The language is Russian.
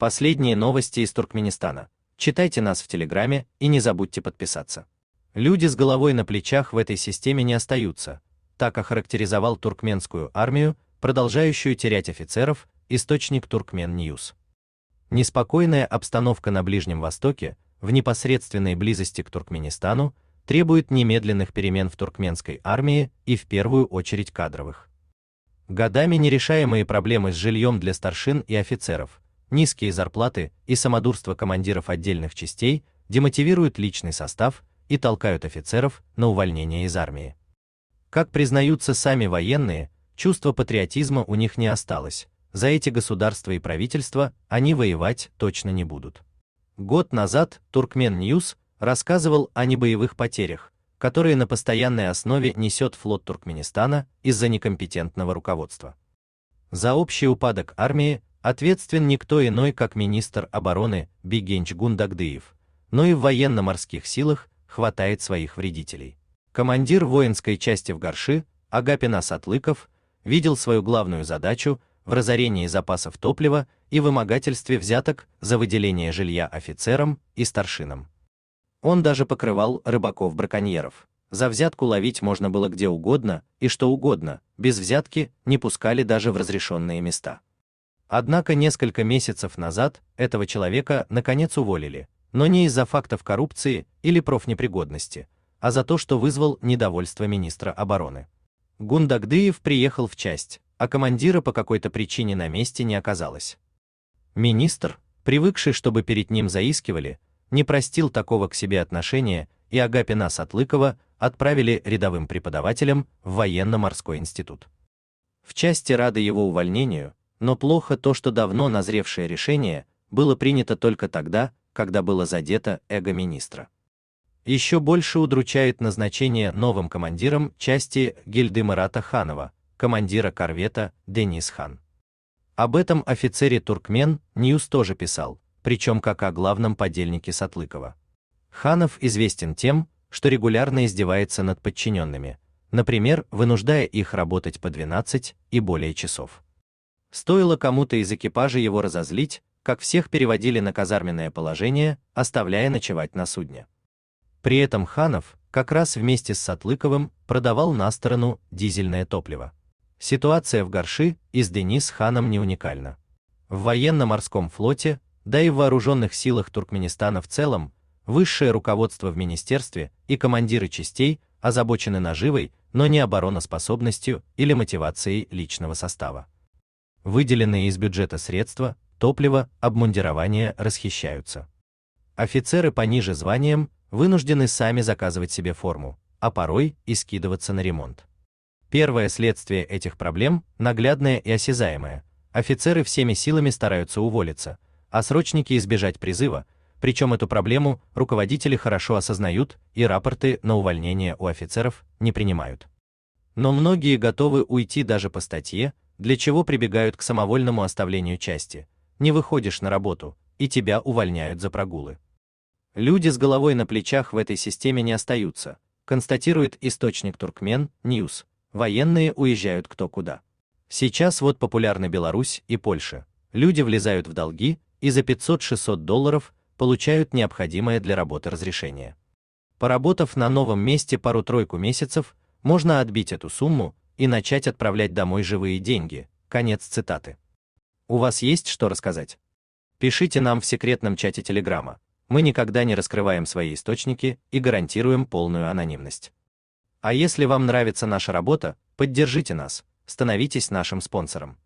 Последние новости из Туркменистана. Читайте нас в Телеграме и не забудьте подписаться. Люди с головой на плечах в этой системе не остаются. Так охарактеризовал туркменскую армию, продолжающую терять офицеров, источник Turkmen News. Неспокойная обстановка на Ближнем Востоке, в непосредственной близости к Туркменистану, требует немедленных перемен в туркменской армии и в первую очередь кадровых. Годами нерешаемые проблемы с жильем для старшин и офицеров, низкие зарплаты и самодурство командиров отдельных частей демотивируют личный состав и толкают офицеров на увольнение из армии. Как признаются сами военные, чувства патриотизма у них не осталось. За эти государства и правительства они воевать точно не будут. Год назад Turkmen News рассказывал о небоевых потерях, которые на постоянной основе несет флот Туркменистана из-за некомпетентного руководства. За общий упадок армии ответственен никто иной, как министр обороны Бигенч Гундагдыев, но и в военно-морских силах хватает своих вредителей. Командир воинской части в Горши Агапина Сатлыков видел свою главную задачу в разорении запасов топлива и вымогательстве взяток за выделение жилья офицерам и старшинам. Он даже покрывал рыбаков-браконьеров. За взятку ловить можно было где угодно и что угодно, без взятки не пускали даже в разрешенные места. Однако несколько месяцев назад этого человека наконец уволили, но не из-за фактов коррупции или профнепригодности, а за то, что вызвал недовольство министра обороны. Гундагдыев приехал в часть, а командира по какой-то причине на месте не оказалось. Министр, привыкший, чтобы перед ним заискивали, не простил такого к себе отношения, и Агапина Сатлыкова отправили рядовым преподавателем в военно-морской институт. В части рады его увольнению, но плохо то, что давно назревшее решение было принято только тогда, когда было задето эго министра. Еще больше удручает назначение новым командиром части Гильдемырата Ханова, командира корвета Денис Хан. Об этом офицере Turkmen News тоже писал, причем как о главном подельнике Сатлыкова. Ханов известен тем, что регулярно издевается над подчиненными, например, вынуждая их работать по 12 и более часов. Стоило кому-то из экипажа его разозлить, как всех переводили на казарменное положение, оставляя ночевать на судне. При этом Ханов как раз вместе с Сатлыковым продавал на сторону дизельное топливо. Ситуация в Горши и с Денис Ханом не уникальна. В военно-морском флоте, да и в вооруженных силах Туркменистана в целом, высшее руководство в министерстве и командиры частей озабочены наживой, но не обороноспособностью или мотивацией личного состава. Выделенные из бюджета средства, топливо, обмундирование расхищаются. Офицеры пониже званием вынуждены сами заказывать себе форму, а порой и скидываться на ремонт. Первое следствие этих проблем наглядное и осязаемое. Офицеры всеми силами стараются уволиться, а срочники избежать призыва, причем эту проблему руководители хорошо осознают и рапорты на увольнение у офицеров не принимают. Но многие готовы уйти даже по статье, для чего прибегают к самовольному оставлению части. Не выходишь на работу, и тебя увольняют за прогулы. Люди с головой на плечах в этой системе не остаются, констатирует источник Turkmen News. Военные уезжают кто куда. Сейчас вот популярны Беларусь и Польша. Люди влезают в долги и за $500–600 получают необходимое для работы разрешение. Поработав на новом месте пару-тройку месяцев, можно отбить эту сумму и начать отправлять домой живые деньги. Конец цитаты. У вас есть что рассказать? Пишите нам в секретном чате Телеграма. Мы никогда не раскрываем свои источники и гарантируем полную анонимность. А если вам нравится наша работа, поддержите нас, становитесь нашим спонсором.